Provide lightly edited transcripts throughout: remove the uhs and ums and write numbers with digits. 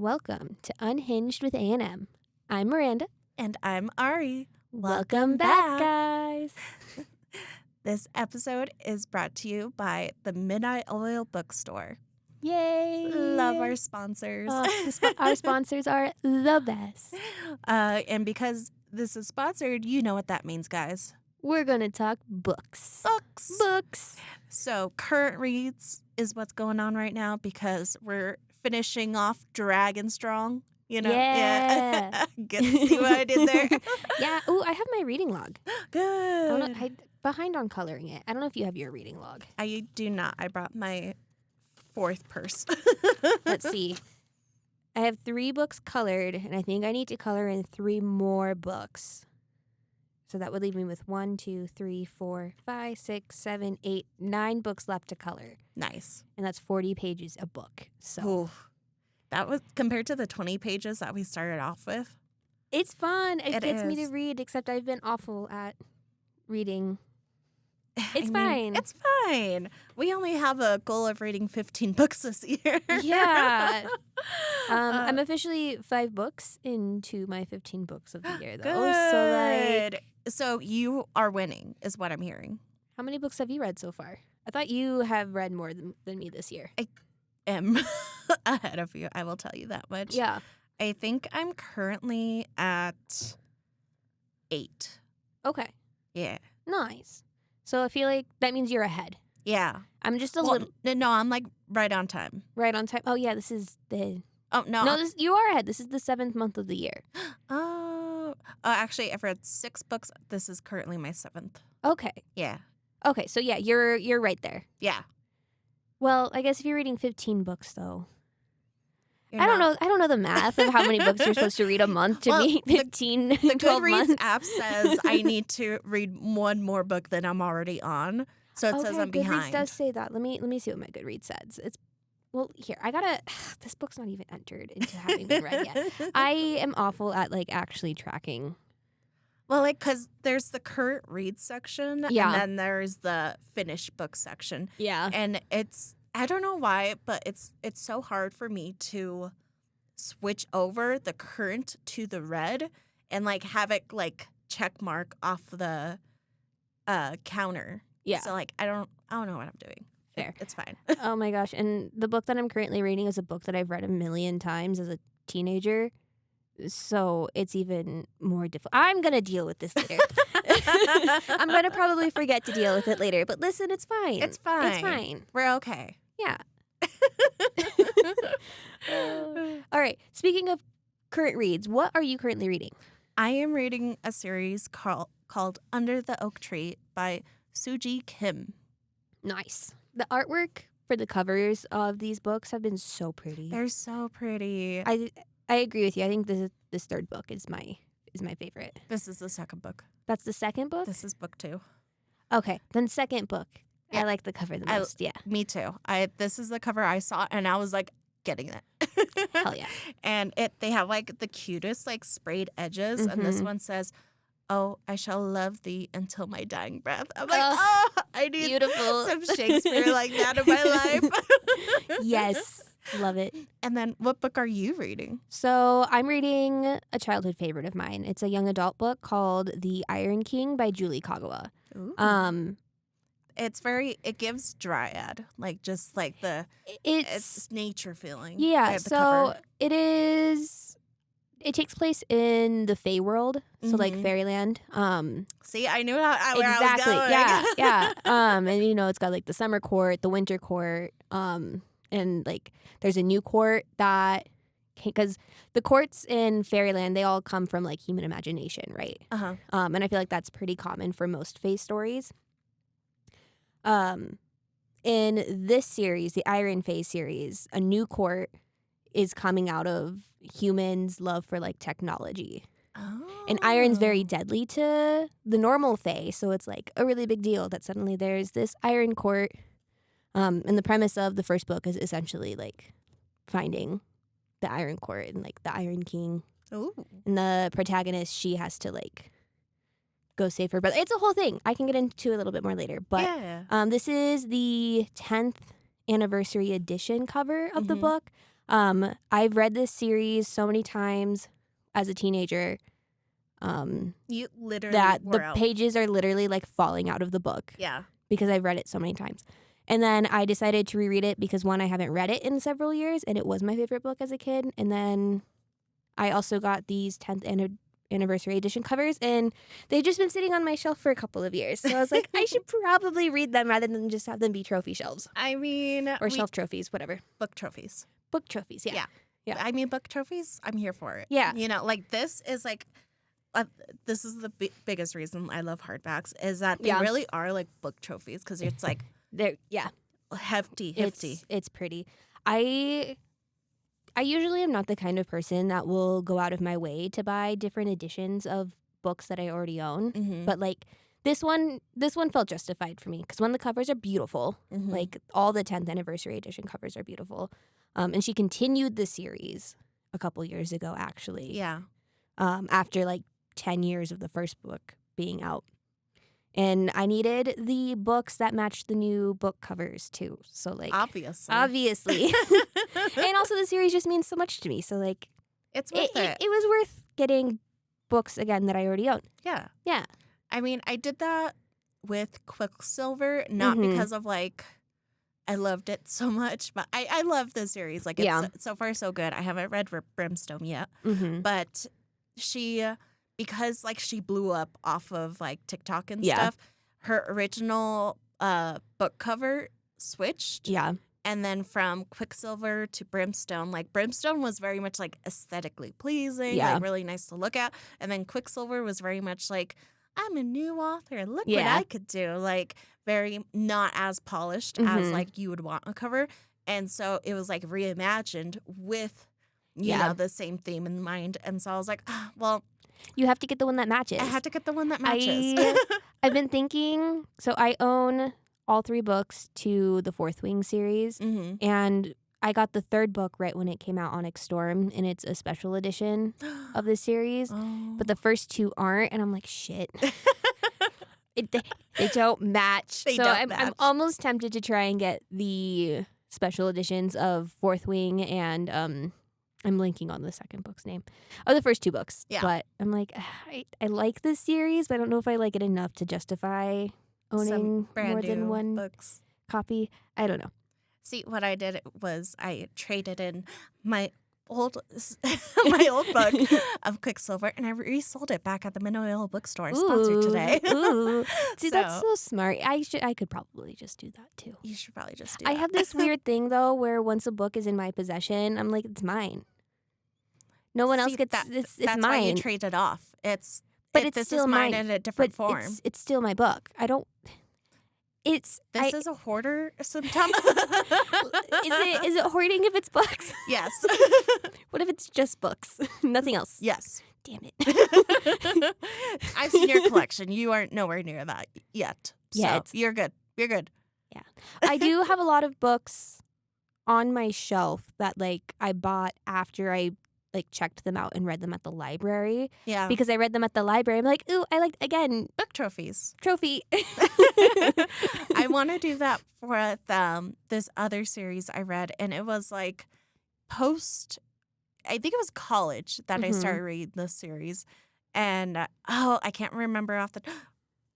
Welcome to Unhinged with A&M. I'm Miranda. And I'm Ari. Welcome back, guys. This episode is brought to you by the Midnight Oil Bookstore. Yay! Love our sponsors. Our sponsors are the best. And because this is sponsored, you know what that means, guys. We're going to talk books. Books. So current reads is what's going on right now because we're finishing off Dragon Strong. You know? Yeah. Get to see what I did there. Yeah. Oh, I have my reading log. Good. I'm behind on coloring it. I don't know if you have your reading log. I do not. I brought my fourth purse. Let's see. I have 3 books colored, and I think I need to color in 3 more books. So that would leave me with 1, 2, 3, 4, 5, 6, 7, 8, 9 books left to color. Nice. And that's 40 pages a book. So Ooh. That was compared to the 20 pages that we started off with. it's fun. It gets me to is. read, except I've been awful at reading. It's I mean, fine. It's fine. We only have a goal of reading 15 books this year. Yeah. I'm officially 5 books into my 15 books of the year, though. Good. So, So you are winning, is what I'm hearing. how many books have you read so far? I thought you have read more than me this year. Am ahead of you. I will tell you that much. Yeah. I think I'm currently at 8. Okay. Yeah. Nice. So I feel like that means you're ahead. Yeah. I'm just a Well, little no, I'm like right on time. right on time. Oh, yeah, this is the... Oh, no. No, you are ahead. This is the 7th month of the year. Actually, I've read 6 books. This is currently my 7th. Okay. Yeah. Okay, so yeah, you're right there. Yeah. Well, I guess if you're reading 15 books, though. You're I don't not- know. I don't know the math of how many books you're supposed to read a month to Well, be 15, The 12 Goodreads months. app says I need to read one more book than I'm already on. So it says I'm Goodreads behind. does say that. Let me see what my Goodreads says. Here, I gotta... This book's not even entered into having been read yet. I am awful at, actually tracking. Well, because there's the current read section. Yeah. And then there's the finished book section. Yeah. And I don't know why, but it's so hard for me to switch over the current to the read and, have it, check mark off the counter. Yeah. So, I don't know what I'm doing. Fair. It's fine. Oh, my gosh. And the book that I'm currently reading is a book that I've read a million times as a teenager. So it's even more difficult. I'm going to deal with this later. I'm going to probably forget to deal with it later. But listen, it's fine. It's fine. It's fine. We're okay. Yeah. All right. Speaking of current reads, what are you currently reading? I am reading a series called Under the Oak Tree by Suji Kim. Nice. The artwork for the covers of these books have been so pretty. They're so pretty. I agree with you. I think this third book is my favorite. This is the second book. That's the second book? This is book 2. Okay. Then second book. Yeah. I like the cover the most. Yeah. Me too. This is the cover I saw, and I was getting it. Hell yeah. And they have the cutest sprayed edges, and this Mhm. one says, "Oh, I shall love thee until my dying breath." I'm I need Beautiful. some Shakespeare like that in my life. Yes. Love it. And then, what book are you reading? So I'm reading a childhood favorite of mine. It's a young adult book called The Iron King by Julie Kagawa. Ooh. It gives dryad, it's nature feeling. Yeah, the so cover. it takes place in the Fey world, so Mhm. Fairyland. See, I knew where I was Exactly. going. Yeah. And it's got the summer court, the winter court, and there's a new court that, because the courts in Fairyland, they all come from human imagination, right? Uh-huh. And I feel like that's pretty common for most Fey stories. In this series, the Iron Fey series, a new court is coming out of humans' love for technology. Oh. And iron's very deadly to the normal Fae, so it's a really big deal that suddenly there's this iron court. And the premise of the first book is essentially finding the Iron Court and the Iron King. Ooh. And the protagonist, she has to go save her brother. It's a whole thing. I can get into a little bit more later. But Yeah. this is the 10th anniversary edition cover of the Mhm. book. I've read this series so many times as a teenager You literally that were the out. pages are literally like falling out of the book Yeah. because I've read it so many times. And then I decided to reread it because, one, I haven't read it in several years, and it was my favorite book as a kid. And then I also got these 10th anniversary edition covers, and they've just been sitting on my shelf for a couple of years. So I was like, I should probably read them rather than just have them be trophy shelves I mean, or shelf trophies, whatever. book trophies. Book trophies, yeah. Yeah. I mean, book trophies, I'm here for it. Yeah. You know, like this is like, this is the biggest reason I love hardbacks is that they really are like book trophies because it's like They're, yeah. hefty. It's pretty. I usually am not the kind of person that will go out of my way to buy different editions of books that I already own. Mm-hmm. But like this one felt justified for me because, one, the covers are beautiful. Mm-hmm. Like all the 10th anniversary edition covers are beautiful. And she continued the series a couple years ago, actually. Yeah. After like 10 years of the first book being out. And I needed the books that matched the new book covers too. So like obviously. And also the series just means so much to me. So like it's worth it. It was worth getting books again that I already own. Yeah. Yeah. I mean, I did that with Quicksilver, not because of like I loved it so much, but I love the series. Like it's so far so good. I haven't read Brimstone yet, but she because like she blew up off of like TikTok and stuff. Her original book cover switched. Yeah. And then from Quicksilver to Brimstone, like Brimstone was very much like aesthetically pleasing, like really nice to look at. And then Quicksilver was very much like, I'm a new author. Look what I could do. Like very not as polished as like you would want a cover. And so it was like reimagined with, you know, the same theme in mind. And so I was like, well, you have to get the one that matches. I had to get the one that matches. I've been thinking, so I own all 3 books to the Fourth Wing series, and I got the 3rd book right when it came out on Storm, and it's a special edition of the series, but the first 2 aren't, and I'm like, shit. They don't match. I'm almost tempted to try and get the special editions of Fourth Wing and I'm blanking on the second book's name. Oh, the first 2 books. Yeah. But I'm like, I like this series, but I don't know if I like it enough to justify owning more than one copy. I don't know. See, what I did was I traded in my old book of Quicksilver, and I resold it back at the Mineral bookstore. Sponsored today. Ooh. See, that's so smart. I could probably just do that too. You should probably just do that. I have this weird thing though, where once a book is in my possession, I'm like, it's mine. No one else gets that. It's that's mine. Why you trade it off. It's still mine mine in a different form. It's still my book. I don't. This is a hoarder symptom. Is it hoarding if it's books? Yes. What if it's just books? Nothing else? Yes. Damn it. I've seen your collection. You aren't nowhere near that yet. Yeah, so you're good. You're good. Yeah. I do have a lot of books on my shelf that like I bought after I like checked them out and read them at the library. Yeah. Because I read them at the library. I'm like, ooh, I liked, again, book trophies. Trophy. I want to do that for this other series I read, and it was like I think it was college that I started reading this series. And I can't remember off the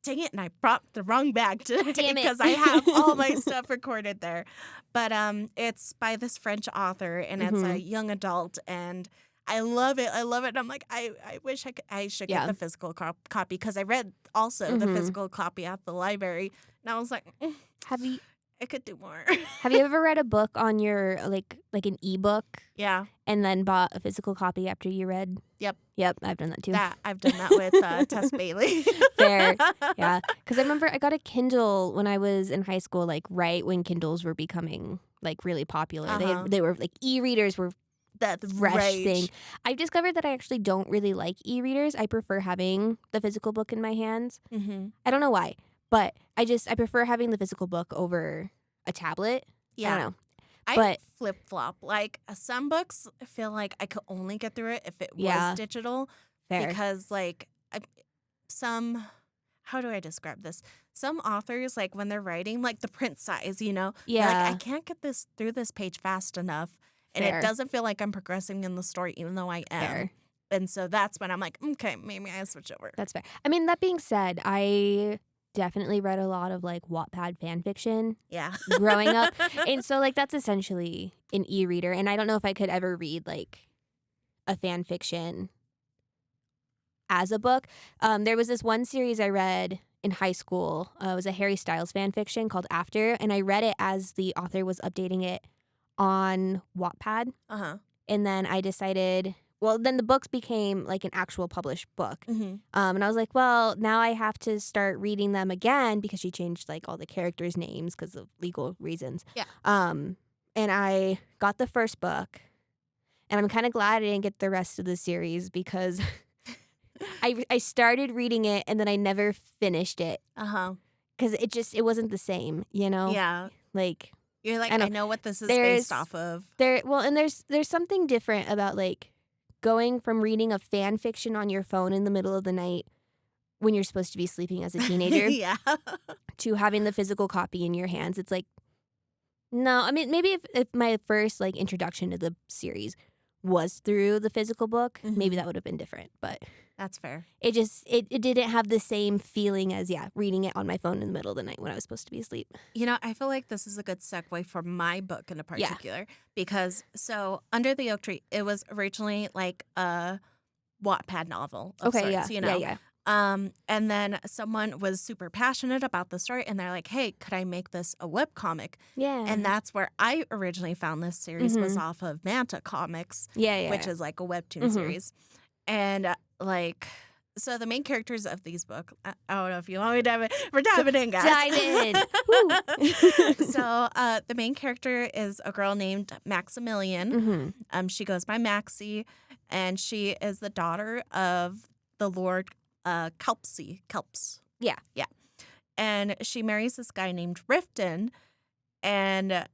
dang it, and I brought the wrong bag today because I have all my stuff recorded there. But it's by this French author, and it's a young adult, and I love it. And I'm like, I wish I should get the physical copy because I read also the physical copy at the library, and I was like, I could do more. Have you ever read a book on your like an ebook? Yeah. And then bought a physical copy after you read? Yep, I've done that too. I've done that with Tess Bailey. Fair, yeah. Because I remember I got a Kindle when I was in high school, like right when Kindles were becoming like really popular. They were like e-readers were the fresh thing. I've discovered that I actually don't really like e-readers. I prefer having the physical book in my hands. I don't know why, but I prefer having the physical book over a tablet. Yeah. I don't know. I flip-flop. Like, some books, I feel like I could only get through it if it was digital. Fair. Because, like, how do I describe this? Some authors, like, when they're writing, like, the print size, you know? Yeah. Like, I can't get through this page fast enough. And Fair. it doesn't feel like I'm progressing in the story, even though I am. Fair. And so that's when I'm like, okay, maybe I switch over. That's fair. I mean, that being said, I definitely read a lot of like Wattpad fan fiction Yeah. growing up. And so like that's essentially an e-reader. And I don't know if I could ever read like a fan fiction as a book. There was this one series I read in high school. It was a Harry Styles fan fiction called After. And I read it as the author was updating it on Wattpad. Uh-huh. And then I decided, well, then the books became like an actual published book. Mm-hmm. And I was like, well, now I have to start reading them again because she changed like all the characters' names because of legal reasons. Yeah. And I got the first book, and I'm kind of glad I didn't get the rest of the series because I started reading it and then I never finished it Uh-huh. because it wasn't the same, you know? Yeah. Like You're like, I I know. know what this is There's- based off of. there's something different about like going from reading a fan fiction on your phone in the middle of the night when you're supposed to be sleeping as a teenager Yeah. to having the physical copy in your hands. It's like, no, I mean, maybe if my first like introduction to the series was through the physical book, maybe that would have been different. But That's fair. it didn't have the same feeling as, reading it on my phone in the middle of the night when I was supposed to be asleep. You know, I feel like this is a good segue for my book in a particular because so Under the Oak Tree, it was originally like a Wattpad novel of sorts, you know. Yeah. And then someone was super passionate about the story and they're like, hey, could I make this a webcomic? Yeah. And that's where I originally found this series was off of Manta Comics, which is like a webtoon series. And so the main characters of these books, I don't know if you want me to dive in. We're diving in, guys. Dive in. Woo. So the main character is a girl named Maximilian. She goes by Maxie, and she is the daughter of the Lord Kelps. Yeah. And she marries this guy named Riften, and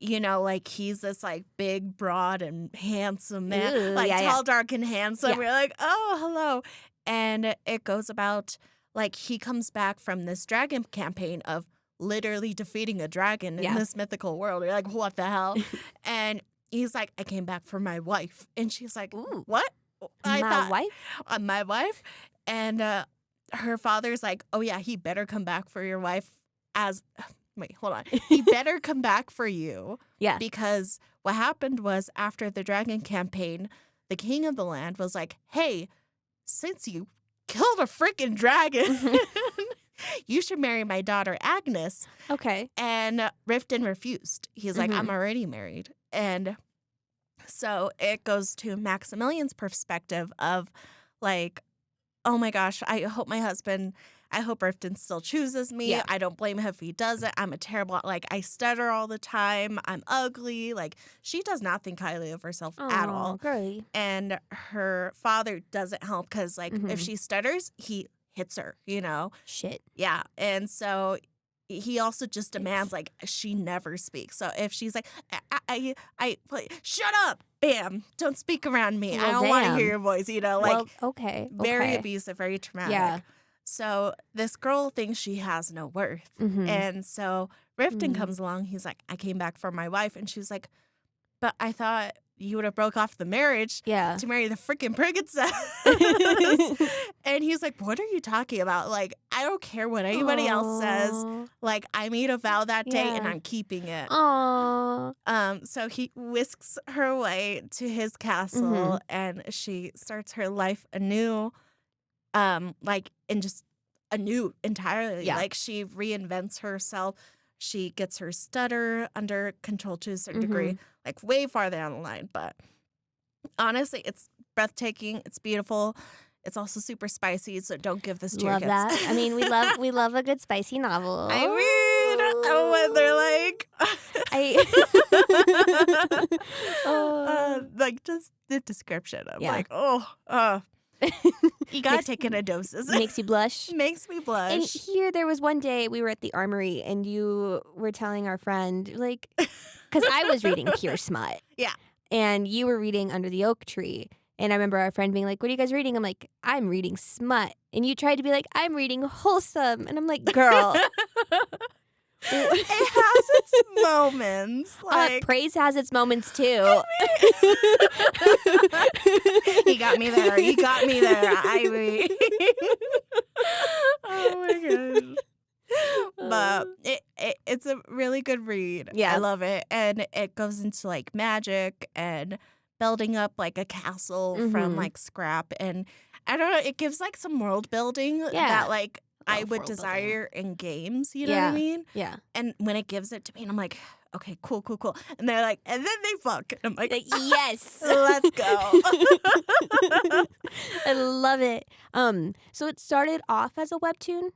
you know, like he's this like big, broad, and handsome man, Ooh, tall, dark, and handsome. Yeah. We're like, oh, hello. And it goes about like he comes back from this dragon campaign of literally defeating a dragon in this mythical world. You're like, what the hell? And he's like, I came back for my wife. And she's like, Ooh. what? My wife? My wife. And her father's like, oh, yeah, he better come back for your wife wait, hold on. He better come back for you. Yeah. Because what happened was after the dragon campaign, the king of the land was like, hey, since you killed a freaking dragon, you should marry my daughter Agnes. Okay. And Riften refused. He's like, I'm already married. And so it goes to Maximilian's perspective of like, oh my gosh, I hope Riften still chooses me. Yeah. I don't blame him if he doesn't. I'm a terrible, I stutter all the time. I'm ugly. Like, she does not think highly of herself at all. Girly. And her father doesn't help because, if she stutters, he hits her, you know? Shit. Yeah. And so he also just demands, she never speaks. So if she's like, I shut up, bam, don't speak around me. Well, I don't want to damn. hear your voice, you know? Well, okay. Very abusive, very traumatic. Yeah. So this girl thinks she has no worth. And so Riften comes along. He's like, I came back for my wife. And she's like, but I thought you would have broke off the marriage to marry the freaking princess. And he's like, what are you talking about? Like, I don't care what anybody else says. Like, I made a vow that day and I'm keeping it. Aww. So he whisks her away to his castle and she starts her life anew. And just anew entirely. Yeah. Like, she reinvents herself. She gets her stutter under control to a certain degree, way farther down the line. But honestly, it's breathtaking. It's beautiful. It's also super spicy, so don't give this to your Love kids. that. I mean, we love a good spicy novel. I mean, when they're just the description. I'm you gotta take it in doses. Makes you blush. Makes me blush. And here, there was one day we were at the Armory, and you were telling our friend, because I was reading pure smut. Yeah. And you were reading Under the Oak Tree. And I remember our friend being like, what are you guys reading? I'm like, I'm reading smut. And you tried to be like, I'm reading wholesome. And I'm like, girl, It has its moments. Like praise has its moments too. he got me there. He got me there. I mean, oh my gosh. But it's a really good read. Yeah. I love it. And it goes into like magic and building up like a castle from like scrap. And I don't know, it gives like some world building that like I would world desire in games. You know what I mean? Yeah. And when it gives it to me, and I'm like, okay, cool. And they're like, and then they fuck. And I'm like, yes. let's go. I love it. So it started off as a webtoon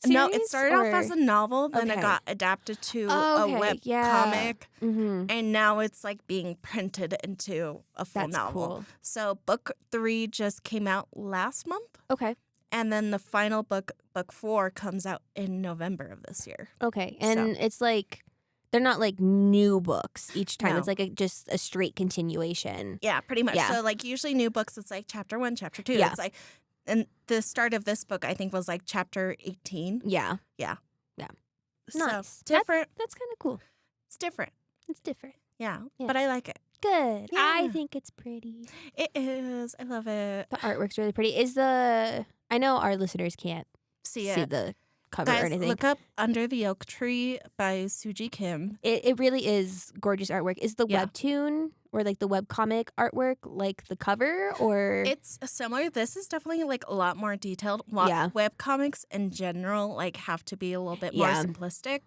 No, it series, started off as a novel, then it Okay. got adapted to Oh, a okay, web yeah. comic, Mm-hmm. and now it's like being printed into a full That's novel. cool. So book 3 just came out last month, Okay. and then the final book 4, comes out in November of this year. Okay. And it's like they're not like new books each time. No. It's like just a straight continuation. Yeah, pretty much. Yeah. So like usually new books, it's like chapter 1, chapter 2. Yeah. It's like, and the start of this book I think was like chapter 18. Yeah. So Nice. different. That's kind of cool. It's different. It's different. Yeah, Yeah. but I like it. Good. I Yeah. think it's pretty. It is. I love it. The artwork's really pretty. I know our listeners can't See see it. the cover or Guys, anything. look up Under the Oak Tree by Suji Kim. It really is gorgeous artwork. Is the Yeah. webtoon or like the webcomic artwork like the cover or It's similar. This is definitely like a lot more detailed. Yeah. Webcomics in general like have to be a little bit more Yeah. simplistic.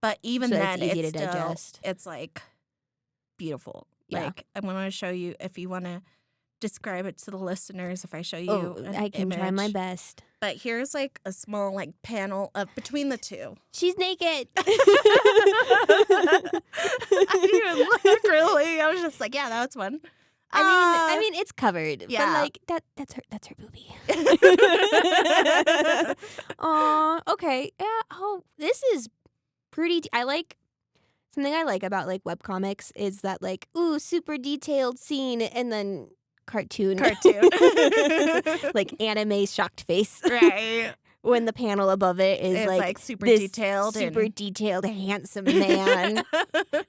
But even So then, it's easy it's to still, digest. it's like beautiful. Yeah. Like I'm going to show you if you want to describe it to the listeners. If I show you, Oh, an I can try my image. best. But here's like a small like panel of between the two. She's naked. I didn't even look really. I was just like, yeah, that's one. I mean, it's covered. yeah. But like that's her boobie. Aw, okay. Yeah. Oh, this is pretty. I like something I like about like webcomics is that like ooh super detailed scene and then cartoon like anime shocked face Right. when the panel above it is It's like super this detailed. super detailed handsome man,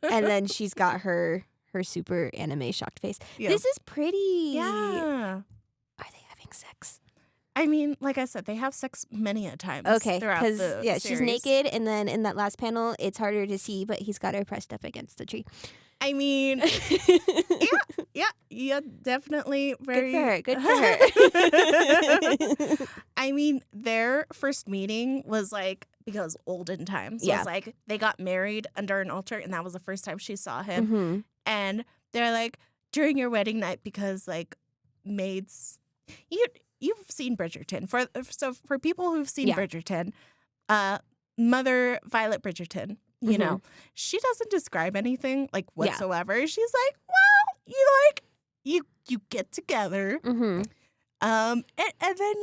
and then she's got her super anime shocked face. Yeah. This is pretty. Yeah. Are they having sex? I mean, like I said, they have sex many a times. Okay, throughout because the she's series. naked, and then in that last panel, it's harder to see, but he's got her pressed up against the tree. I mean, yeah, definitely very Good for her. I mean, their first meeting was like because olden times. Yeah. Was like they got married under an altar, and that was the first time she saw him. hmm And they're like during your wedding night because like maids, you've seen Bridgerton. For people who've seen Yeah. Bridgerton, Mother Violet Bridgerton, you know, she doesn't describe anything like Yeah. whatsoever. She's like, well, you get together, hmm and then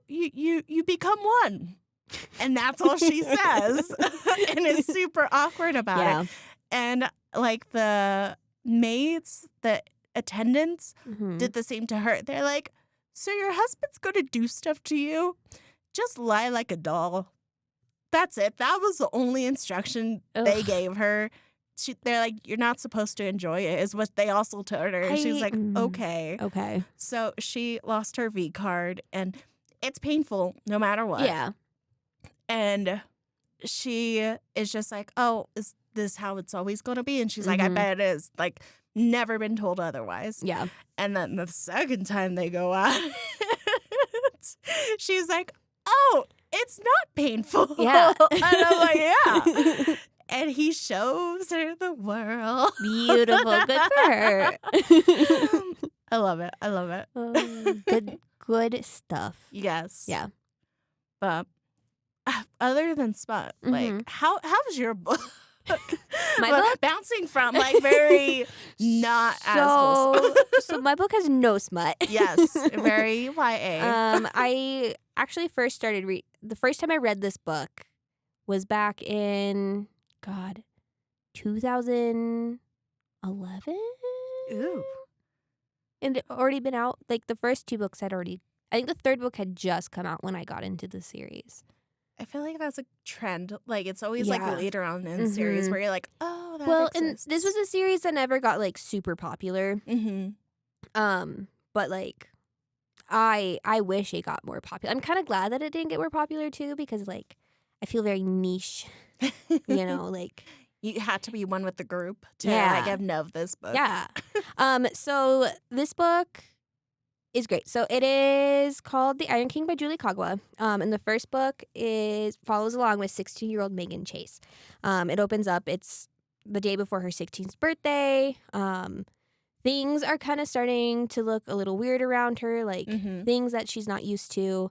you become one. And that's all she says. And is super awkward about Yeah. it. And like the maids, the attendants hmm did the same to her. They're like, so your husband's going to do stuff to you? Just lie like a doll. That's it. That was the only instruction they Ugh. gave her. They're like, you're not supposed to enjoy it, is what they also told her. And she's like, okay. Okay. So she lost her V card, and it's painful no matter what. Yeah. And she is just like, oh, is this how it's always going to be? And she's like, I Mhm. bet it is. Like, never been told otherwise. Yeah. And then the second time they go out, she's like, oh, it's not painful. Yeah. And I'm like, yeah. And he shows her the world. Beautiful. Good for her. I love it. I love it. Good stuff. Yes. Yeah. But other than smut, like, Mhm. how's your book? My Well, book? bouncing from like very not as wholesome. So my book has no smut. Yes, very YA. I actually first started the first time I read this book was back in 2011. Ooh. And it already been out. Like the first two books had already. I think the third book had just come out when I got into the series. I feel like that's a trend. Like, it's always, like, Yeah. later on in series Mhm. where you're like, oh, that Well, and exists. this was a series that never got, like, super popular. Mm-hmm. But, like, I wish it got more popular. I'm kinda glad that it didn't get more popular too because, like, I feel very niche, like You had to be one with the group to, like, Yeah. have know this book. Yeah. So this book is great. So it is called The Iron King by Julie Kagwa. And the first book follows along with 16-year-old Megan Chase. It opens up, it's the day before her 16th birthday. Things are kind of starting to look a little weird around her, like Mm-hmm. things that she's not used to.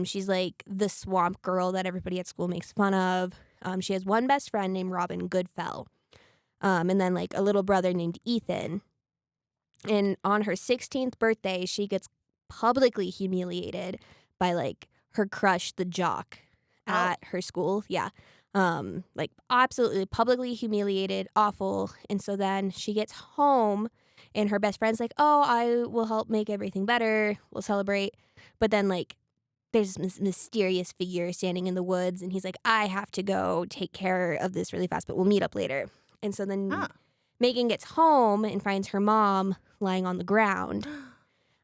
She's like the swamp girl that everybody at school makes fun of. She has one best friend named Robin Goodfell. And then like a little brother named Ethan. And on her 16th birthday, she gets publicly humiliated by like her crush, the jock, at her school. Yeah. Like absolutely publicly humiliated, awful. And so then she gets home and her best friend's like, oh, I will help make everything better. We'll celebrate. But then like there's this mysterious figure standing in the woods and he's like, I have to go take care of this really fast, but we'll meet up later. And so then Megan gets home and finds her mom lying on the ground.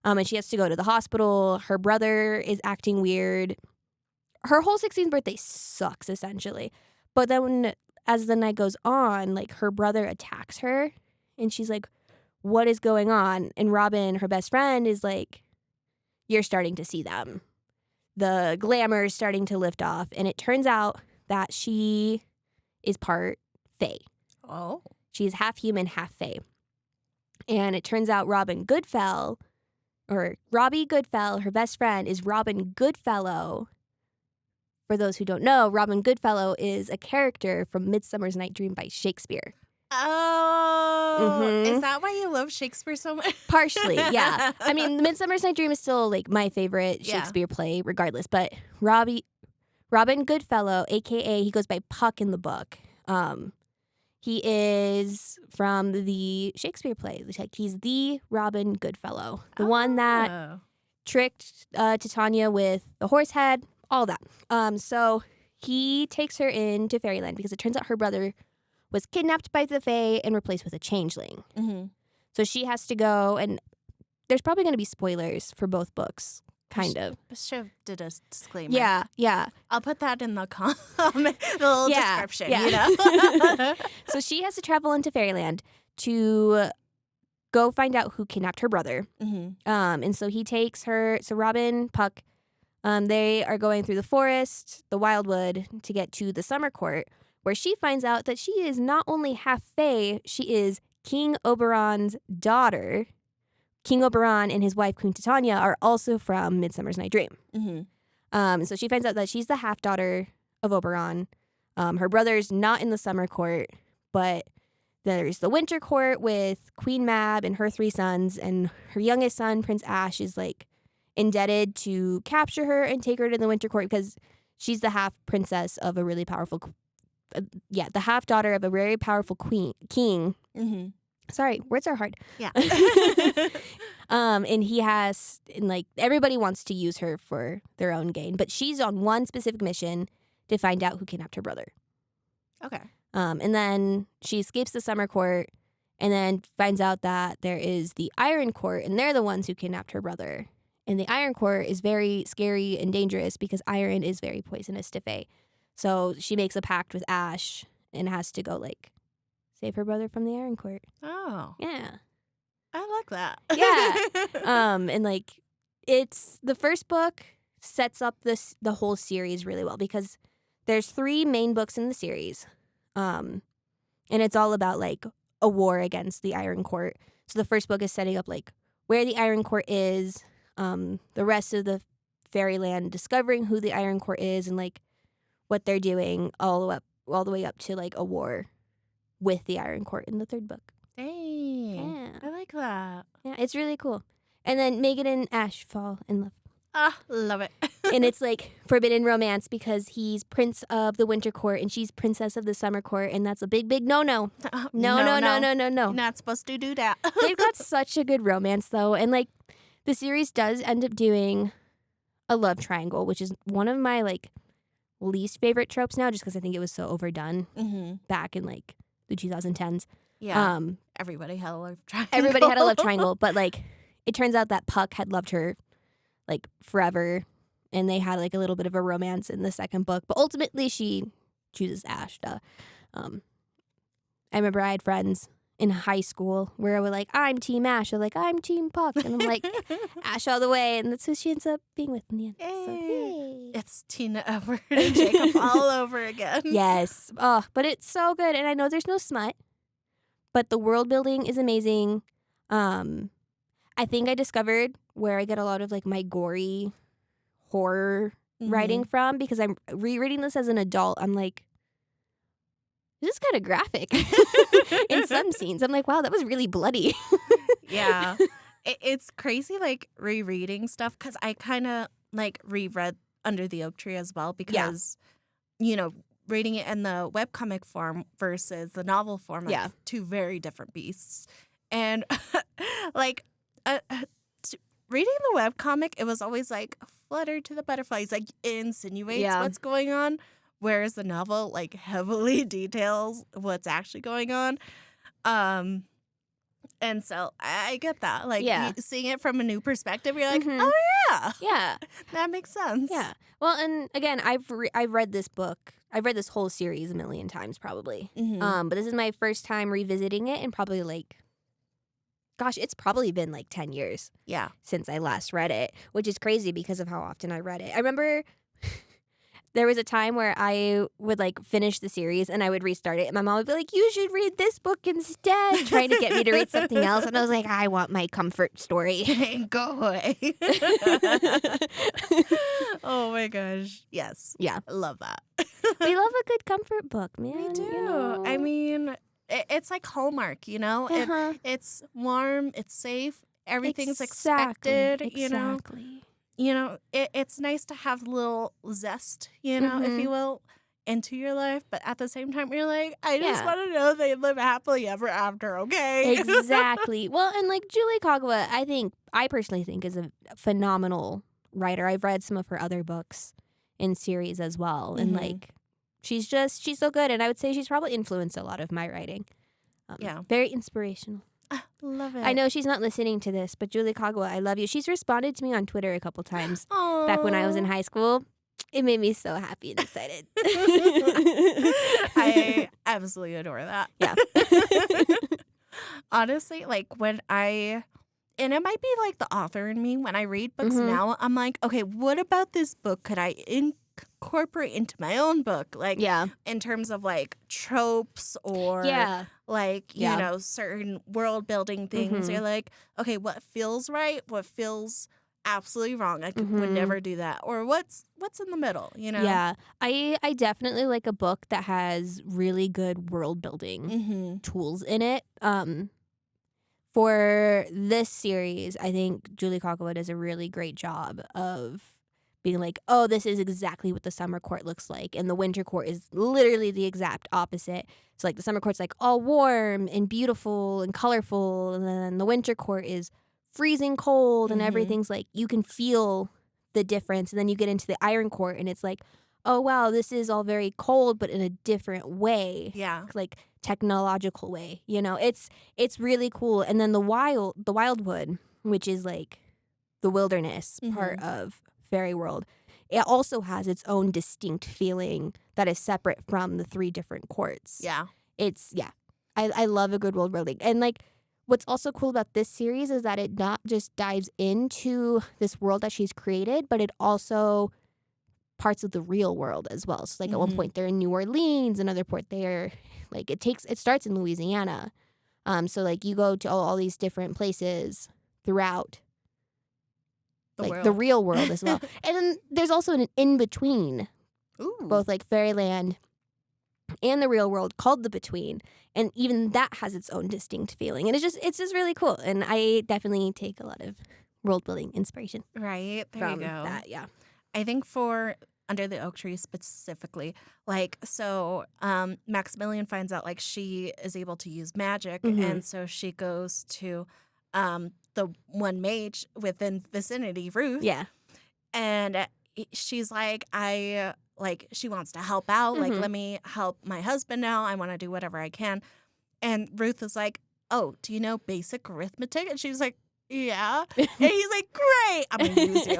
And she has to go to the hospital. Her brother is acting weird. Her whole 16th birthday sucks, essentially. But then as the night goes on, like her brother attacks her and she's like, what is going on? And Robin, her best friend, is like, you're starting to see them. The glamour is starting to lift off. And it turns out that she is part fae. Oh. She's half human, half fae. And it turns out Robbie Goodfell, her best friend, is Robin Goodfellow. For those who don't know, Robin Goodfellow is a character from Midsummer's Night Dream by Shakespeare. Oh, is that why you love Shakespeare so much? Partially, yeah. I mean, Midsummer's Night Dream is still like my favorite Shakespeare play, regardless. But Robin Goodfellow, aka he goes by Puck in the book. He is from the Shakespeare play. Like he's the Robin Goodfellow, the one that tricked Titania with the horse head, all that. So he takes her into Fairyland because it turns out her brother was kidnapped by the Fae and replaced with a changeling. Mm-hmm. So she has to go, and there's probably going to be spoilers for both books, kind of. Should have did a disclaimer. Yeah. I'll put that in the comment, the little description, yeah. you know? So she has to travel into Fairyland to go find out who kidnapped her brother. Mm-hmm. And so he takes her, so Robin, Puck, they are going through the forest, the wildwood, to get to the summer court, where she finds out that she is not only half fae, she is King Oberon's daughter. King Oberon and his wife, Queen Titania, are also from Midsummer's Night Dream. Mm-hmm. So she finds out that she's the half-daughter of Oberon. Her brother's not in the summer court, but there's the winter court with Queen Mab and her 3 sons, and her youngest son, Prince Ash, is like indebted to capture her and take her to the winter court because she's the half-princess of a really powerful the half-daughter of a very powerful king. Mm-hmm. Sorry, words are hard. Yeah. And he has, and like everybody wants to use her for their own gain, but she's on one specific mission to find out who kidnapped her brother. Okay. And then she escapes the summer court and then finds out that there is the Iron Court, and they're the ones who kidnapped her brother. And the Iron Court is very scary and dangerous because iron is very poisonous to Fae. So she makes a pact with Ash and has to go, like, save her brother from the Iron Court. Oh. Yeah. I like that. Yeah. And, like, it's the first book sets up the whole series really well because there's 3 main books in the series. And it's all about, like, a war against the Iron Court. So the first book is setting up, like, where the Iron Court is, the rest of the Fairyland discovering who the Iron Court is and, like, what they're doing all the way up to, like, a war with the Iron Court in the 3rd book. Dang. Yeah. I like that. Yeah, it's really cool. And then Megan and Ash fall in love. Ah, love it. And it's like forbidden romance because he's prince of the winter court and she's princess of the summer court, and that's a big, big no-no. No. You're not supposed to do that. They've got such a good romance, though. And, like, the series does end up doing a love triangle, which is one of my, like, least favorite tropes now, just because I think it was so overdone back in like the 2010s. Yeah. Everybody had a love triangle. Everybody had a love triangle, but like it turns out that Puck had loved her like forever, and they had like a little bit of a romance in the second book, but ultimately she chooses Ash. I remember I had friends in high school where I was like, I'm Team Ash. They're like, I'm Team Puck. And I'm like, Ash all the way. And that's who she ends up being with in the end. Yay. So, yay. It's Tina, Edward, and Jacob all over again. Yes. Oh, but it's so good. And I know there's no smut, but the world building is amazing. I think I discovered where I get a lot of like my gory horror writing from, because I'm rereading this as an adult. I'm like, this is kind of graphic in some scenes. I'm like, wow, that was really bloody. Yeah. It's crazy, like, rereading stuff, because I kind of, like, reread Under the Oak Tree as well, because, you know, reading it in the webcomic form versus the novel form are two very different beasts. And, like, reading the webcomic, it was always, like, flutter to the butterflies, like, it insinuates what's going on. Whereas the novel, like, heavily details what's actually going on. And so I get that. Like, seeing it from a new perspective, you're like, oh, yeah. Yeah. That makes sense. Yeah. Well, and again, I've read this book. I've read this whole series a million times probably. But this is my first time revisiting it, and probably, like, gosh, it's probably been, like, 10 years since I last read it, which is crazy because of how often I read it. I remember... There was a time where I would, like, finish the series and I would restart it. And my mom would be like, you should read this book instead, trying to get me to read something else. And I was like, I want my comfort story. Go away. Oh, my gosh. Yes. Yeah. I love that. We love a good comfort book, man. We do. You know? I mean, it's like Hallmark, you know? It's warm. It's safe. Everything's expected, you know? You know, it's nice to have a little zest, you know, if you will, into your life. But at the same time, you're like, I just want to know they live happily ever after, okay? Exactly. Well, and like Julie Kagawa, I personally think is a phenomenal writer. I've read some of her other books in series as well. And like, she's so good. And I would say she's probably influenced a lot of my writing. Very inspirational. Love it. I know she's not listening to this, but Julie Kagawa, I love you. She's responded to me on Twitter a couple times back when I was in high school. It made me so happy and excited. I absolutely adore that. Yeah. Honestly, like and it might be like the author in me, when I read books now, I'm like, okay, what about this book could I incorporate into my own book? Like, in terms of like tropes or like, you know, certain world building things. You're like, okay, what feels right? What feels absolutely wrong? I would never do that. Or what's in the middle, you know? Yeah. I definitely like a book that has really good world building tools in it. For this series, I think Julie Kagawa does a really great job of being like, oh, this is exactly what the summer court looks like. And the winter court is literally the exact opposite. So, like, the summer court's, like, all warm and beautiful and colorful. And then the winter court is freezing cold and everything's, like, you can feel the difference. And then you get into the iron court and it's like, oh, wow, this is all very cold, but in a different way. Yeah. Like, technological way. You know, it's really cool. And then the wildwood, which is, like, the wilderness part of Fairy World, it also has its own distinct feeling that is separate from the three different courts. Yeah. I love a good world building. And like, what's also cool about this series is that it not just dives into this world that she's created, but it also parts of the real world as well. So like at one point they're in New Orleans, another point they're like, it starts in Louisiana. So like you go to all these different places throughout the real world as well. And then there's also an in-between, both like Fairyland and the real world, called The Between. And even that has its own distinct feeling. And it's just really cool. And I definitely take a lot of world building inspiration. Right. There from you go. That, yeah. I think for Under the Oak Tree specifically, like, so Maximilian finds out like she is able to use magic. And so she goes to the one mage within vicinity, Ruth. Yeah. And she's like, I like, she wants to help out. Like, Mhm. let me help my husband now. I want to do whatever I can. And Ruth is like, oh, do you know basic arithmetic? And she was like, yeah. And he's like, great, I'm going to use you.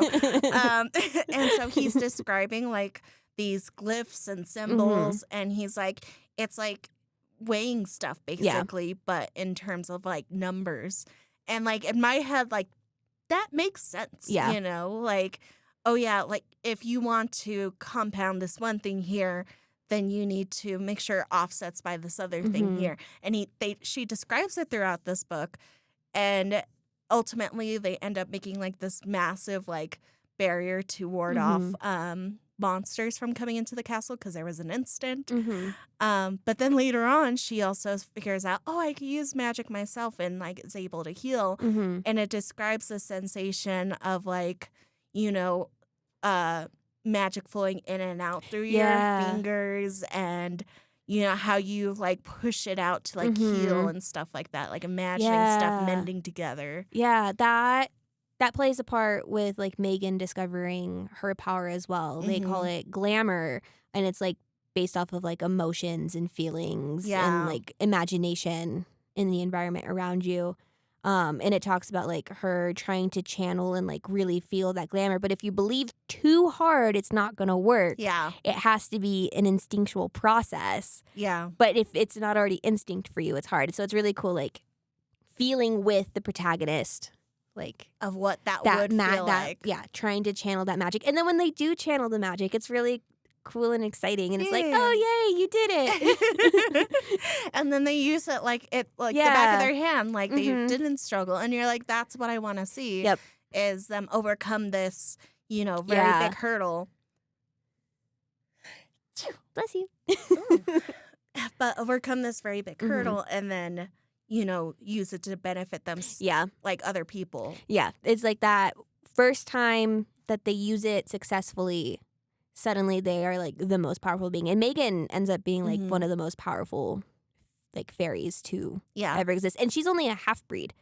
And so he's describing, like, these glyphs and symbols. And he's like, it's like weighing stuff, basically, but in terms of, like, numbers. And, like, in my head, like, that makes sense, Yeah. you know? Like, oh, yeah, like, if you want to compound this one thing here, then you need to make sure it offsets by this other thing here. And she describes it throughout this book, and ultimately they end up making, like, this massive, like, barrier to ward off monsters from coming into the castle because there was an incident. But then later on, she also figures out, oh, I can use magic myself, and, like, is able to heal. And it describes the sensation of, like, you know, magic flowing in and out through your fingers, and, you know, how you, like, push it out to, like, heal and stuff like that, like imagining stuff mending together. Yeah, that plays a part with, like, Megan discovering her power as well. They call it glamour, and it's, like, based off of, like, emotions and feelings and, like, imagination in the environment around you. And it talks about, like, her trying to channel and, like, really feel that glamour. But if you believe too hard, it's not going to work. Yeah. It has to be an instinctual process. Yeah. But if it's not already instinct for you, it's hard. So it's really cool, like, feeling with the protagonist, like, of what that would feel like. Yeah, trying to channel that magic. And then when they do channel the magic, it's really cool and exciting. And it's like, oh, yay, you did it. And then they use it like the back of their hand, like they didn't struggle. And you're like, that's what I want to see, is them overcome this, you know, very big hurdle. Bless you. But overcome this very big hurdle and then, you know, use it to benefit them, like other people. Yeah, it's like that first time that they use it successfully, suddenly they are, like, the most powerful being. And Megan ends up being, like, one of the most powerful, like, fairies to ever exist. And she's only a half-breed.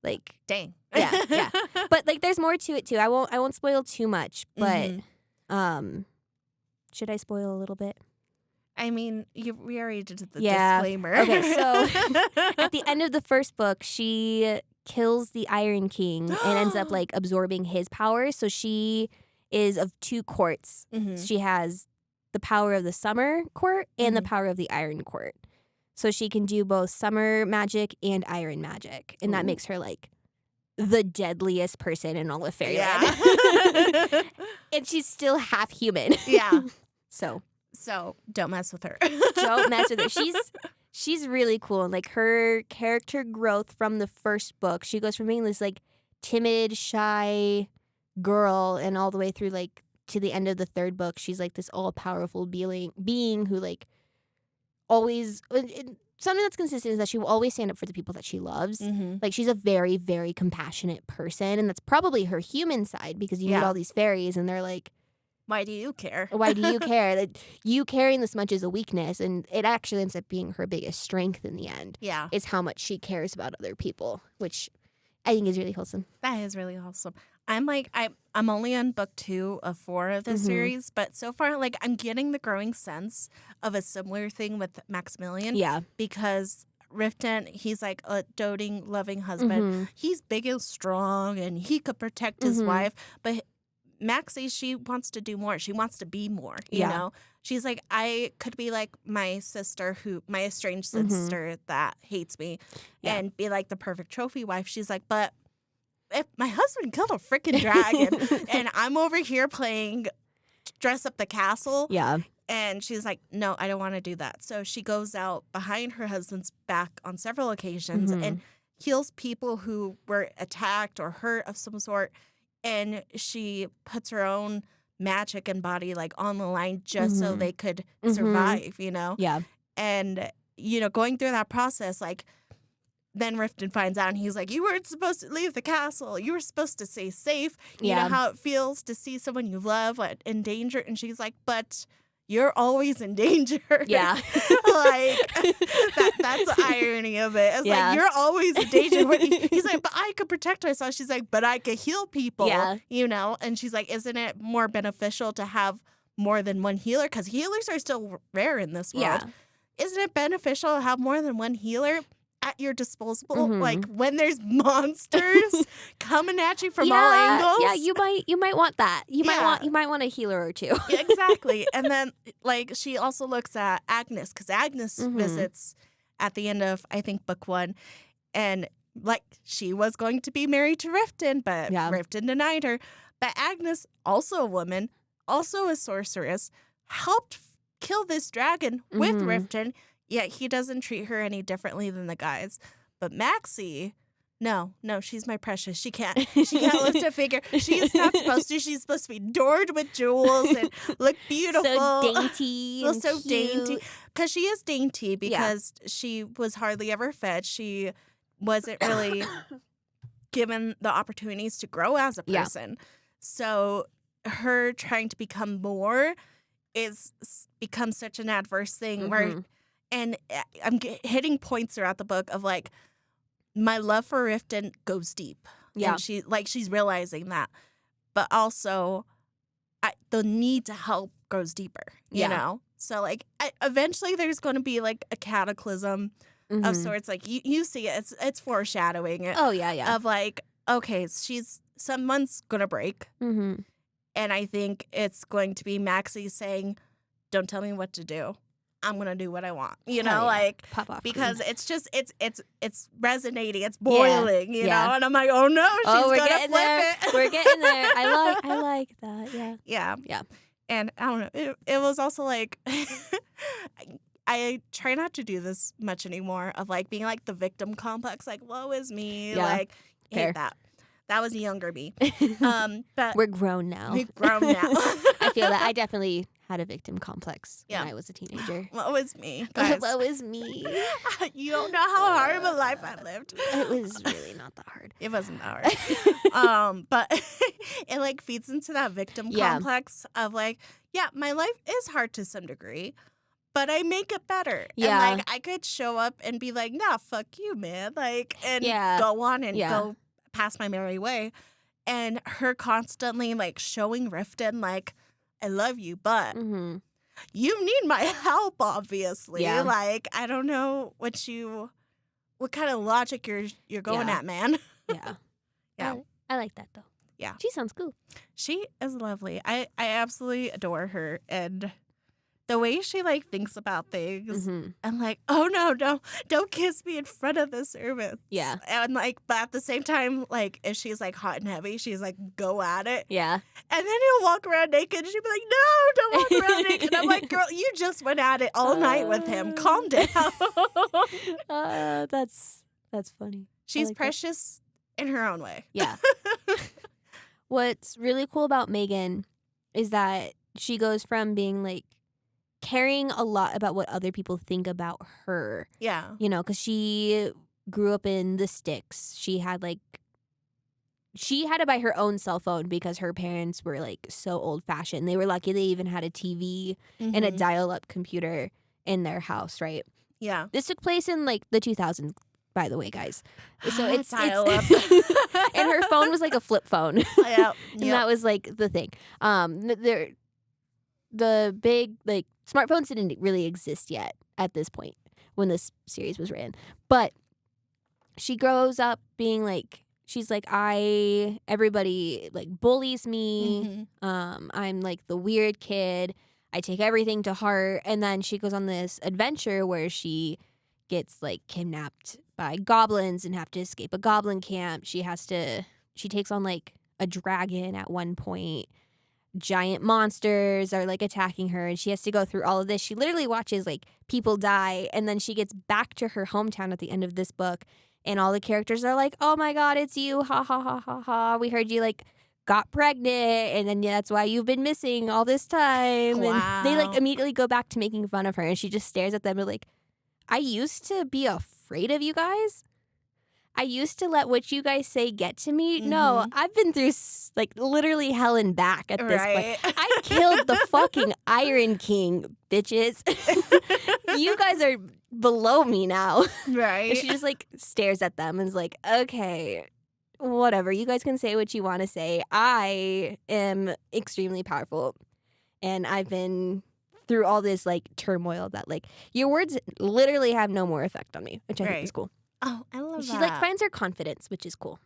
Like, dang. Yeah. But, like, there's more to it, too. I won't spoil too much, but should I spoil a little bit? I mean, we already did the disclaimer. Okay, so at the end of the first book, she kills the Iron King and ends up, like, absorbing his power. So she is of two courts. She has the power of the Summer Court and the power of the Iron Court. So she can do both summer magic and iron magic. And that makes her, like, the deadliest person in all of fairyland. And she's still half human. Yeah. So don't mess with her. Don't mess with her. She's really cool. And, like, her character growth from the first book, she goes from being this, like, timid, shy girl, and all the way through, like, to the end of the third book, she's, like, this all-powerful being who, like, always... something that's consistent is that she will always stand up for the people that she loves. Like, she's a very, very compassionate person, and that's probably her human side, because you meet all these fairies, and they're like, why do you care? Why do you care? Like, you caring this much is a weakness, and it actually ends up being her biggest strength in the end. Yeah. Is how much she cares about other people, which I think is really wholesome. That is really wholesome. I'm only on book 2 of 4 of the series, but so far, like, I'm getting the growing sense of a similar thing with Maximilian. Yeah. Because Riften, he's like a doting, loving husband. He's big and strong, and he could protect his wife, but Maxie, she wants to do more. She wants to be more, you know? She's like, I could be like my sister, my estranged sister that hates me, and be like the perfect trophy wife. She's like, but if my husband killed a freaking dragon and I'm over here playing dress up the castle. Yeah. And she's like, no, I don't want to do that. So she goes out behind her husband's back on several occasions and heals people who were attacked or hurt of some sort. And she puts her own magic and body, like, on the line just so they could survive, you know? Yeah. And, you know, going through that process, like, then Riften finds out and he's like, you weren't supposed to leave the castle. You were supposed to stay safe. You know how it feels to see someone you love in danger. And she's like, but you're always in danger. Yeah. Like, that's the irony of it. It's like, you're always in danger. He's like, but I could protect myself. She's like, but I could heal people, you know? And she's like, isn't it more beneficial to have more than one healer, because healers are still rare in this world. Yeah. Isn't it beneficial to have more than one healer at your disposal? Mhm. Like when there's monsters coming at you from all angles. Yeah, you might want that. You Yeah. might want a healer or two. Yeah, exactly. And then like she also looks at Agnes, because Agnes Mhm. visits at the end of, I think, book 1, and like she was going to be married to Riften, but Yeah. Riften denied her. But Agnes, also a woman, also a sorceress, helped kill this dragon with Mhm. Riften, yet he doesn't treat her any differently than the guys. But Maxie, no, she's my precious. She can't lift a finger. She's not supposed to. She's supposed to be adored with jewels and look beautiful. So dainty. Well, and so dainty. cute. Because she is dainty, because she was hardly ever fed. She wasn't really given the opportunities to grow as a Yeah. person. So her trying to become more becomes such an adverse thing where, Mhm. and I'm hitting points throughout the book of like, my love for Riften goes deep. Yeah. And she's realizing that. But also the need to help goes deeper, you Yeah. know? So like eventually there's going to be like a cataclysm of Mhm. sorts. Like you see it. It's foreshadowing it Oh yeah. of like, okay, someone's going to break. Mhm. And I think it's going to be Maxie saying, don't tell me what to do. I'm going to do what I want. You Hell know, yeah. like, Pop off. because it's just, it's resonating. It's boiling, you Yeah. know? And I'm like, oh no, she's we're going to getting flip there. it. We're getting there. I like that. Yeah. Yeah. Yeah. And I don't know. It was also like, I try not to do this much anymore of like being like the victim complex, like, woe is me. Yeah. Like, Fair. hate that. That was younger me. But We're grown now. we've grown now. I feel that I definitely had a victim complex Yeah. when I was a teenager. Woe is me, guys. What was me? You don't know how hard of a life I lived. It was really not that hard. It wasn't that hard. But it like feeds into that victim Yeah. complex of like, yeah, my life is hard to some degree, but I make it better. Yeah. And like I could show up and be like, nah, fuck you, man. Like, and Yeah. go on and Yeah. go past my merry way. And her constantly like showing Riften like, I love you, but Mhm. you need my help, obviously. Yeah. Like, I don't know what kind of logic you're going Yeah. at, man. Yeah. Yeah. I like that though. Yeah. She sounds cool. She is lovely. I absolutely adore her. And the way she like thinks about things, Mhm. I'm like, oh no, don't kiss me in front of the servants. Yeah. And like, but at the same time, like if she's like hot and heavy, she's like, go at it. Yeah. And then he'll walk around naked and she'll be like, no, don't walk around naked. And I'm like, girl, you just went at it all night with him. Calm down. That's funny. She's like that. precious in her own way. Yeah. What's really cool about Megan is that she goes from being like caring a lot about what other people think about her, Yeah. you know, because she grew up in the sticks. She had to buy her own cell phone because her parents were like so old fashioned. They were lucky they even had a TV and a Mhm. dial up computer in their house, right? Yeah. This took place in like the 2000s, by the way, guys. So it's dial up. and her phone was like a flip phone. Yeah. And that was like the thing. The big like smartphones didn't really exist yet at this point when this series was written. But she grows up being like, she's like, everybody like bullies me. Mhm. I'm like the weird kid. I take everything to heart. And then she goes on this adventure where she gets like kidnapped by goblins and have to escape a goblin camp. She takes on like a dragon at one point. Giant monsters are like attacking her and she has to go through all of this. She literally watches like people die and then she gets back to her hometown at the end of this book and all the characters are like, oh my God, it's you. Ha ha ha ha ha. We heard you like got pregnant and then that's why you've been missing all this time. And they like Wow. immediately go back to making fun of her and she just stares at them and like, I used to be afraid of you guys. I used to let what you guys say get to me. No, Mhm. I've been through like literally hell and back at this point. Right. I killed the fucking Iron King, bitches. You guys are below me now. And Right. she just like stares at them and is like, okay, whatever. You guys can say what you want to say. I am extremely powerful. and I've been through all this like turmoil that like your words literally have no more effect on me, which I think is cool. Oh, I love that. She like finds her confidence, which is cool.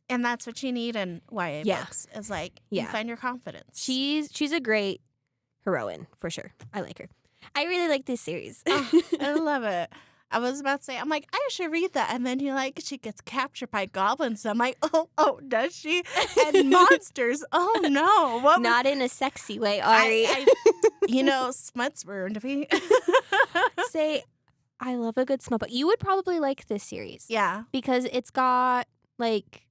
And that's what you need in YA books. Is like you find your confidence. She's a great heroine for sure. I like her. I really like this series. I love it. I was about to say, I'm like, I should read that. And then you're like, she gets captured by goblins. I'm like, oh, does she? And monsters. Oh, no. Not in a sexy way, Ari. Smut's ruined me. Say, I love a good smut, but you would probably like this series. Yeah. Because it's got, like,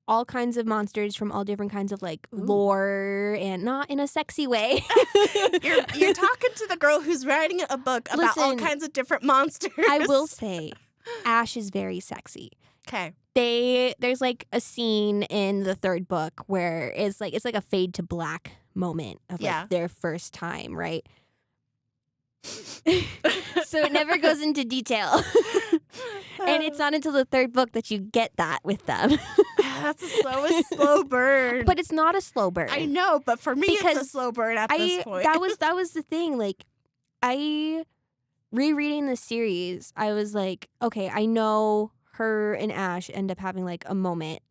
all kinds of monsters from all different kinds of, like, lore and not in a sexy way. You're talking to the girl who's writing a book about all kinds of different monsters. I will say, Ash is very sexy. Okay. There's, like, a scene in the third book where it's like a fade to black moment of, like, their first time, right? So it never goes into detail. And it's not until the third book that you get that with them. That's a slow burn. But it's not a slow burn. I know, but for me, it's a slow burn at this point. That was the thing. Like, rereading the series, I was like, okay, I know her and Ash end up having, like, a moment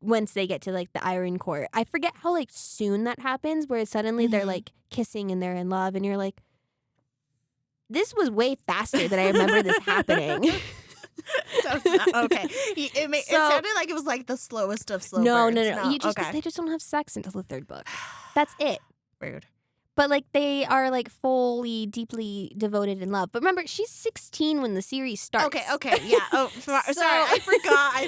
once they get to, like, the Iron Court. I forget how, like, soon that happens, where suddenly they're, like, kissing and they're in love, and you're like, this was way faster than I remember this happening. Okay. It sounded like it was like the slowest of slow burns. No. They just don't have sex until the third book. That's it. Rude. But like they are like fully, deeply devoted in love. But remember, she's 16 when the series starts. Okay, yeah. Oh, sorry, I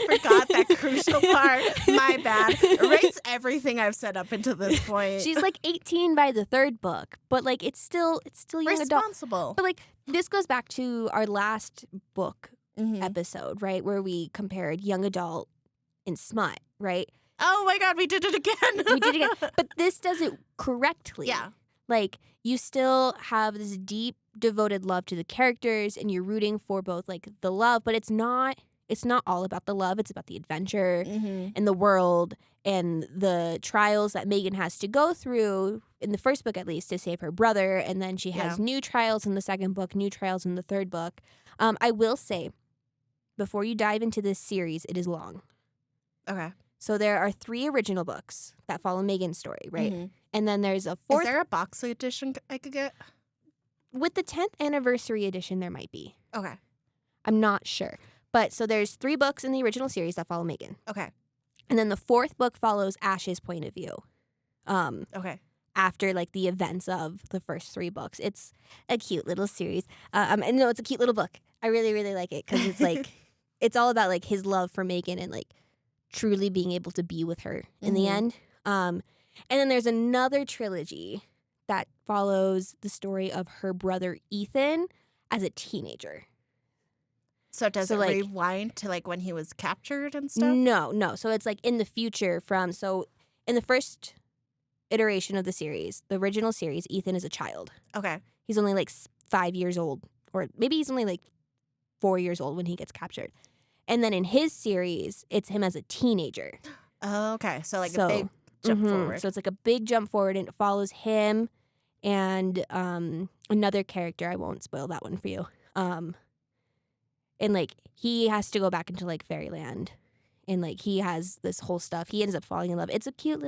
forgot that crucial part. My bad. Erase everything I've said up until this point. She's like 18 by the third book, but like it's still young responsible. Adult. But like this goes back to our last book episode, right, where we compared young adult and smut, right? Oh my God, we did it again. But this does it correctly. Yeah. Like, you still have this deep, devoted love to the characters, and you're rooting for both, like, the love, but it's not all about the love. It's about the adventure and the world and the trials that Megan has to go through, in the first book at least, to save her brother, and then she has new trials in the second book, new trials in the third book. I will say, before you dive into this series, it is long. Okay. So there are 3 original books that follow Megan's story, right? And then there's a 4th. Is there a box edition I could get? With the 10th anniversary edition, there might be. Okay. I'm not sure. But so there's 3 books in the original series that follow Megan. Okay. And then the 4th book follows Ash's point of view. Okay. After like the events of the first 3 books. It's a cute little series. And no, it's a cute little book. I really, really like it because it's like, it's all about like his love for Megan and like truly being able to be with her in the end. And then there's another trilogy that follows the story of her brother Ethan as a teenager. So does it rewind to like when he was captured and stuff? No. So it's like in the future in the first iteration of the series, the original series, Ethan is a child. Okay. He's only like 5 years old, or maybe he's only like 4 years old when he gets captured. And then in his series, it's him as a teenager. Oh, okay. So like a big jump forward. So it's like a big jump forward, and it follows him and another character. I won't spoil that one for you. And like he has to go back into like fairyland, and like he has this whole stuff. He ends up falling in love. It's a cute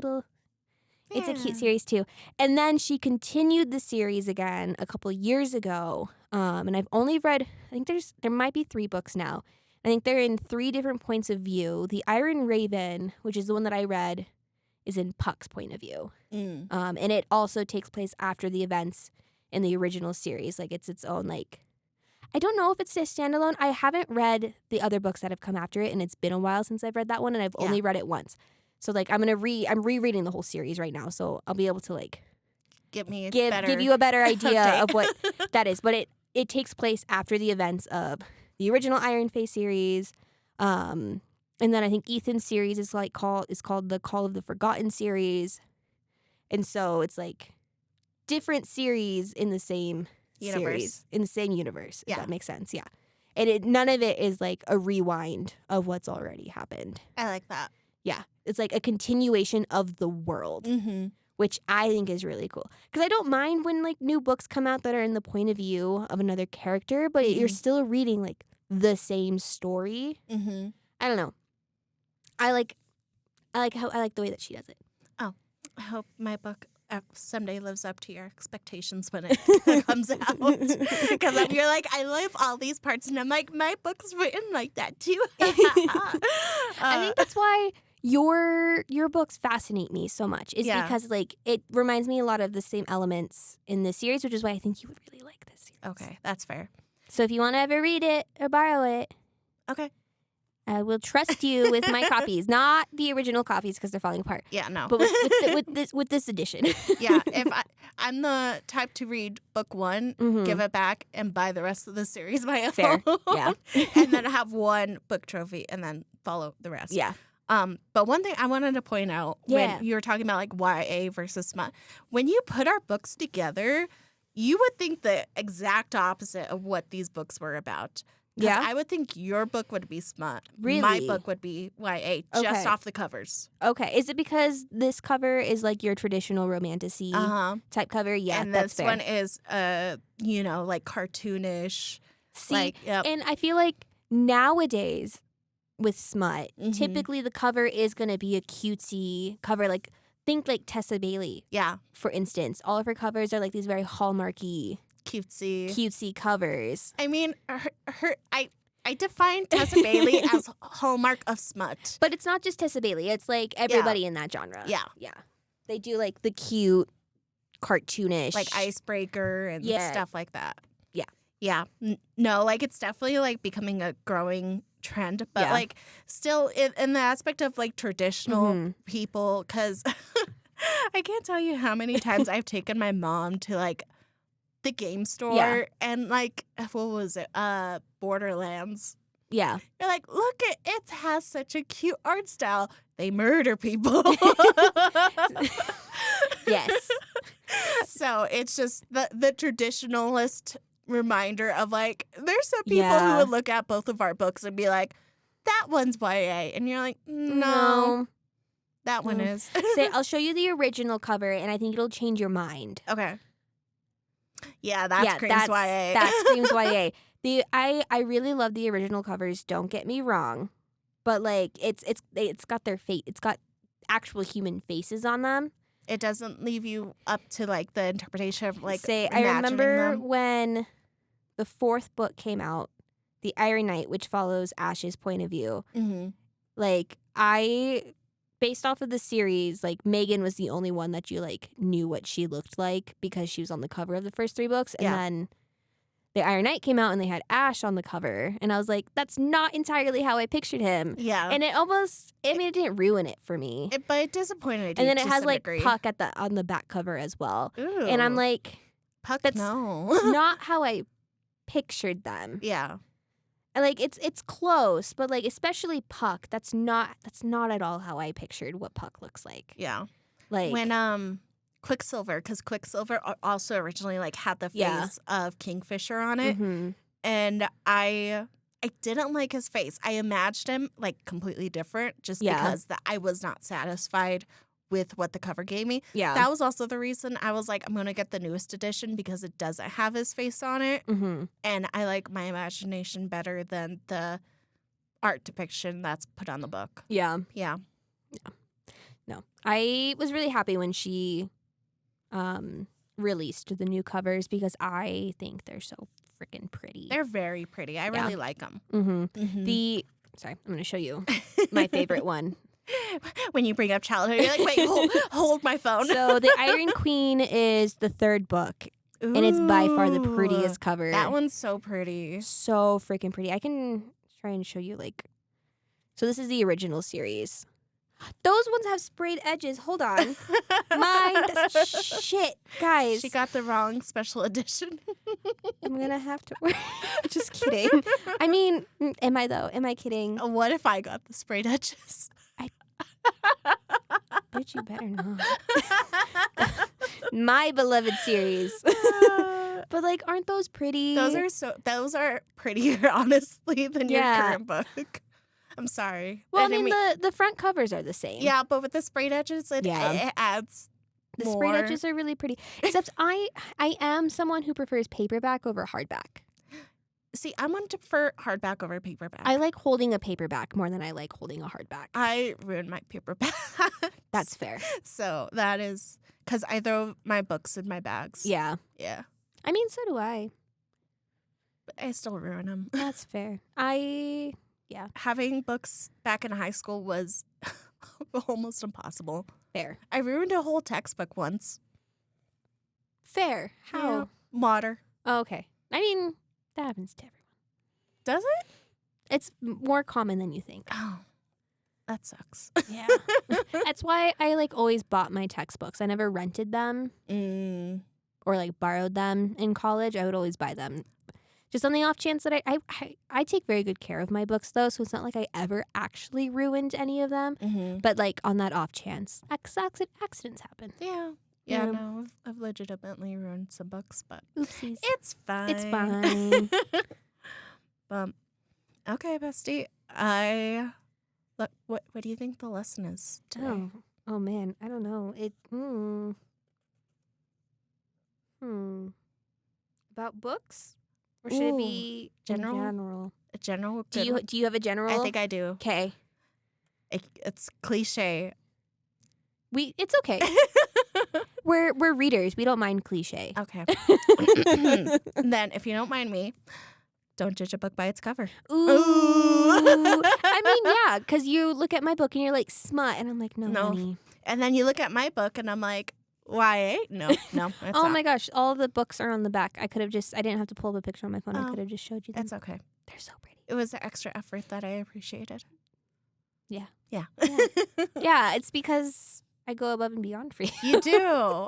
series too. And then she continued the series again a couple years ago. And I've only read, I think there might be 3 books now. I think they're in 3 different points of view. The Iron Raven, which is the one that I read, is in Puck's point of view. And it also takes place after the events in the original series. Like it's its own like, I don't know if it's a standalone. I haven't read the other books that have come after it, and it's been a while since I've read that one, and I've only read it once. So like I'm rereading the whole series right now, so I'll be able to like give you a better idea of what that is. But it takes place after the events of the original Iron Face series, and then I think Ethan's series is called the Call of the Forgotten series, and so it's like different series in the same series in the same universe. If that makes sense, yeah. And none of it is like a rewind of what's already happened. I like that. Yeah, it's like a continuation of the world, which I think is really cool. Because I don't mind when like new books come out that are in the point of view of another character, but you're still reading like the same story. Mm-hmm. I don't know. I like the way that she does it. Oh, I hope my book someday lives up to your expectations when it comes out. Because you're like, I love all these parts, and I'm like, my book's written like that too. I think that's why your books fascinate me so much. Is because like it reminds me a lot of the same elements in this series, which is why I think you would really like this series. Okay, that's fair. So if you want to ever read it or borrow it, okay, I will trust you with my copies, not the original copies because they're falling apart. Yeah, no. But with this edition. Yeah, if I'm the type to read book one, give it back, and buy the rest of the series by own. Fair, yeah. And then have one book trophy, and then follow the rest. Yeah. But one thing I wanted to point out when you were talking about like YA versus smut, when you put our books together, you would think the exact opposite of what these books were about. Yeah, I would think your book would be smut. Really? My book would be YA, just off the covers. Okay. Is it because this cover is like your traditional romantic-y type cover? Yeah, and that's this fair. one is, like cartoonish. See, and I feel like nowadays with smut, typically the cover is going to be a cutesy cover. Like, think like Tessa Bailey. Yeah. For instance, all of her covers are like these very hallmarky, cutesy covers. I mean, I define Tessa Bailey as hallmark of smut. But it's not just Tessa Bailey. It's like everybody in that genre. Yeah. Yeah. They do like the cute, cartoonish. Like Icebreaker and stuff like that. Yeah. Yeah. No, like it's definitely like becoming a growing trend. But like still in the aspect of like traditional people, because I can't tell you how many times I've taken my mom to like the game store and like, what was it? Borderlands. Yeah. You're like, look, it has such a cute art style. They murder people. Yes. So it's just the traditionalist reminder of like, there's some people who would look at both of our books and be like, that one's YA. And you're like, no. That one is. Say, I'll show you the original cover and I think it'll change your mind. Okay. Yeah, that screams YA. That screams YA. I really love the original covers, don't get me wrong. But like it's got their face. It's got actual human faces on them. It doesn't leave you up to like the interpretation of like I remember when the fourth book came out, The Iron Knight, which follows Ash's point of view. Like based off of the series, like Megan was the only one that you like knew what she looked like because she was on the cover of the first three books. And then The Iron Knight came out and they had Ash on the cover. And I was like, that's not entirely how I pictured him. Yeah. And it didn't ruin it for me. But it disappointed you. And then it has like Puck on the back cover as well. Ooh. And I'm like, Puck, that's not how I pictured them. Yeah. Like it's close, but like especially Puck, that's not at all how I pictured what Puck looks like. Yeah. Like when Quicksilver, because Quicksilver also originally like had the face of Kingfisher on it, and I didn't like his face. I imagined him like completely different just because I was not satisfied with what the cover gave me. Yeah. That was also the reason I was like, I'm going to get the newest edition because it doesn't have his face on it. And I like my imagination better than the art depiction that's put on the book. Yeah. Yeah. Yeah. No. I was really happy when she released the new covers because I think they're so freaking pretty. They're very pretty. I really like them. Sorry, I'm going to show you my favorite one. When you bring up childhood, you're like, wait, hold my phone. So The Iron Queen is the third book. Ooh, and it's by far the prettiest cover. That one's so pretty. So freaking pretty. I can try and show you like... So this is the original series. Those ones have sprayed edges. Hold on. Shit, guys. She got the wrong special edition. I'm going to have to... Just kidding. I mean, am I though? Am I kidding? What if I got the sprayed edges? Bitch, you better not. My beloved series. But like, aren't those pretty? Those are prettier, honestly, than your current book. I'm sorry. Well, I mean, the front covers are the same. Yeah, but with the sprayed edges, it adds The spray edges are really pretty. Except I am someone who prefers paperback over hardback. See, I'm one to prefer hardback over paperback. I like holding a paperback more than I like holding a hardback. I ruin my paperback. That's fair. So that is because I throw my books in my bags. Yeah. Yeah. I mean, so do I. But I still ruin them. That's fair. Having books back in high school was almost impossible. Fair. I ruined a whole textbook once. Fair. How? Yeah. Water. Oh, okay. I mean, that happens to everyone. Does it? It's more common than you think. Oh, that sucks. Yeah. That's why I always bought my textbooks. I never rented them or borrowed them in college. I would always buy them. Just on the off chance that I take very good care of my books, though, so it's not like I ever actually ruined any of them. Mm-hmm. But, on that off chance, accidents happen. Yeah. Yeah, no, I've legitimately ruined some books, but oopsies. It's fine. It's fine. Okay, bestie. What do you think the lesson is today? Oh man, I don't know. About books? Or should it be general? A general. Do you have a general? I think I do. Okay. It's cliche. It's okay. We're readers. We don't mind cliche. Okay. Then, if you don't mind me, don't judge a book by its cover. Ooh. I mean, yeah, because you look at my book and you're like, smut. And I'm like, no, honey. And then you look at my book and I'm like, YA? No. Oh my gosh. All the books are on the back. I didn't have to pull up a picture on my phone. I could have just showed you them. It's okay. They're so pretty. It was the extra effort that I appreciated. Yeah. Yeah. Yeah, it's because I go above and beyond for you. You do.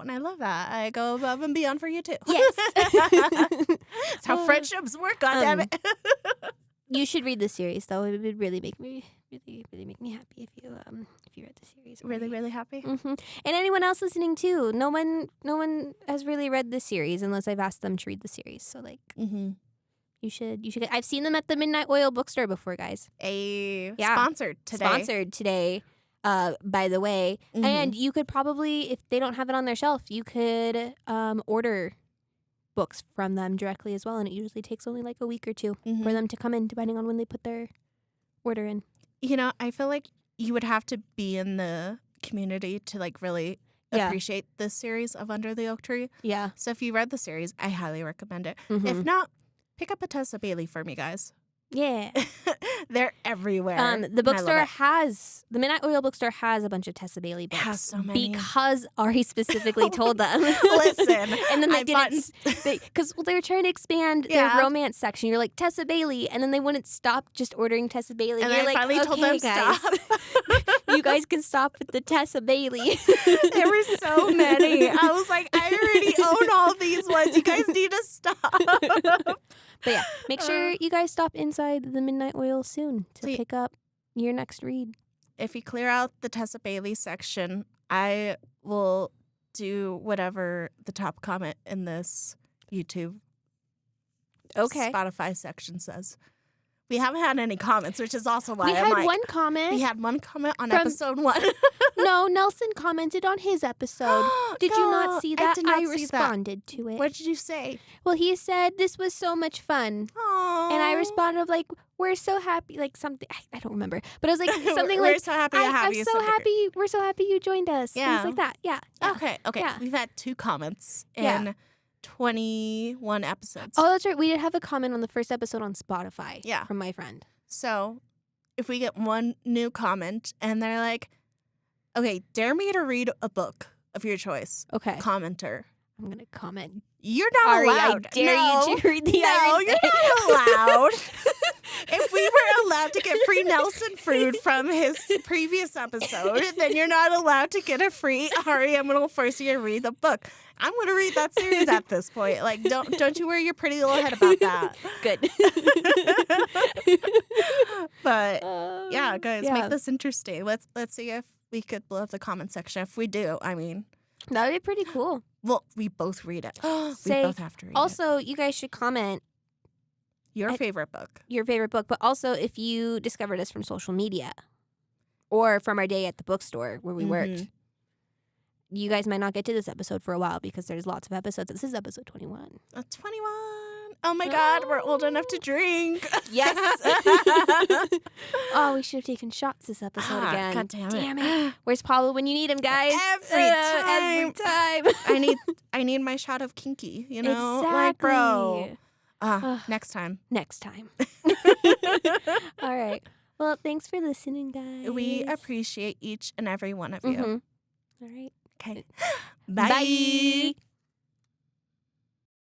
And I love that. I go above and beyond for you too. Yes. That's how friendships work, goddammit. You should read the series, though. It would really make me make me happy if you read the series. Really, really happy. Mm-hmm. And anyone else listening too. No one has really read the series unless I've asked them to read the series. So you should. I've seen them at the Midnight Oil bookstore before, guys. Sponsored today. By the way. Mm-hmm. And you could probably, if they don't have it on their shelf, you could order books from them directly as well. And it usually takes only a week or two for them to come in, depending on when they put their order in. I feel like you would have to be in the community to really appreciate this series of Under the Oak Tree. Yeah. So if you read the series, I highly recommend it. Mm-hmm. If not, pick up a Tessa Bailey for me, guys. Yeah. They're everywhere. The Midnight Oil bookstore has a bunch of Tessa Bailey books. It has so many. Because Ari specifically told them. Listen. And then they didn't, because they were trying to expand their romance section. You're like, Tessa Bailey. And then they wouldn't stop just ordering Tessa Bailey. And you're I finally told them, guys, stop. You guys can stop with the Tessa Bailey. There were so many. I was like, I already own all these ones. You guys need to stop. But yeah, make sure you guys stop inside the Midnight Oil soon to pick up your next read. If you clear out the Tessa Bailey section, I will do whatever the top comment in this YouTube Spotify section says. We haven't had any comments, which is also why we had one comment. We had one comment on episode 1. No, Nelson commented on his episode. Did you not see that? I responded to it. What did you say? Well, he said this was so much fun. Aww. And I responded we're so happy, something I don't remember, but I was something we're so happy to have you. We're so happy you joined us. Yeah. Things like that. Yeah. Okay. Yeah. We've had 2 comments in 21 episodes. Oh, that's right. We did have a comment on the first episode on Spotify. Yeah. From my friend. So, if we get one new comment and they're like, okay, dare me to read a book of your choice. Okay. Commenter. I'm going to comment. You're not Ari, allowed. I dare you to read the Iron you're not allowed. If we were allowed to get free Nelson food from his previous episode, then you're not allowed to get a free Ari, I'm going to force you to read the book. I'm going to read that series at this point. Don't you worry your pretty little head about that. Good. But yeah, guys, make this interesting. Let's see if we could blow up the comment section. If we do, that would be pretty cool. Well, we both read it. We both have to read it. Also, you guys should comment your favorite book. Your favorite book, but also if you discovered us from social media or from our day at the bookstore where we worked. you guys might not get to this episode for a while because there's lots of episodes. This is episode 21. 21. Oh my God, we're old enough to drink. Yes. Oh, we should have taken shots this episode again. God damn it. Damn it. Where's Paolo when you need him, guys? Every time. I need my shot of kinky, you know? Exactly. Like, bro. Next time. Next time. All right. Well, thanks for listening, guys. We appreciate each and every one of you. Mhm. All right. Okay. Bye.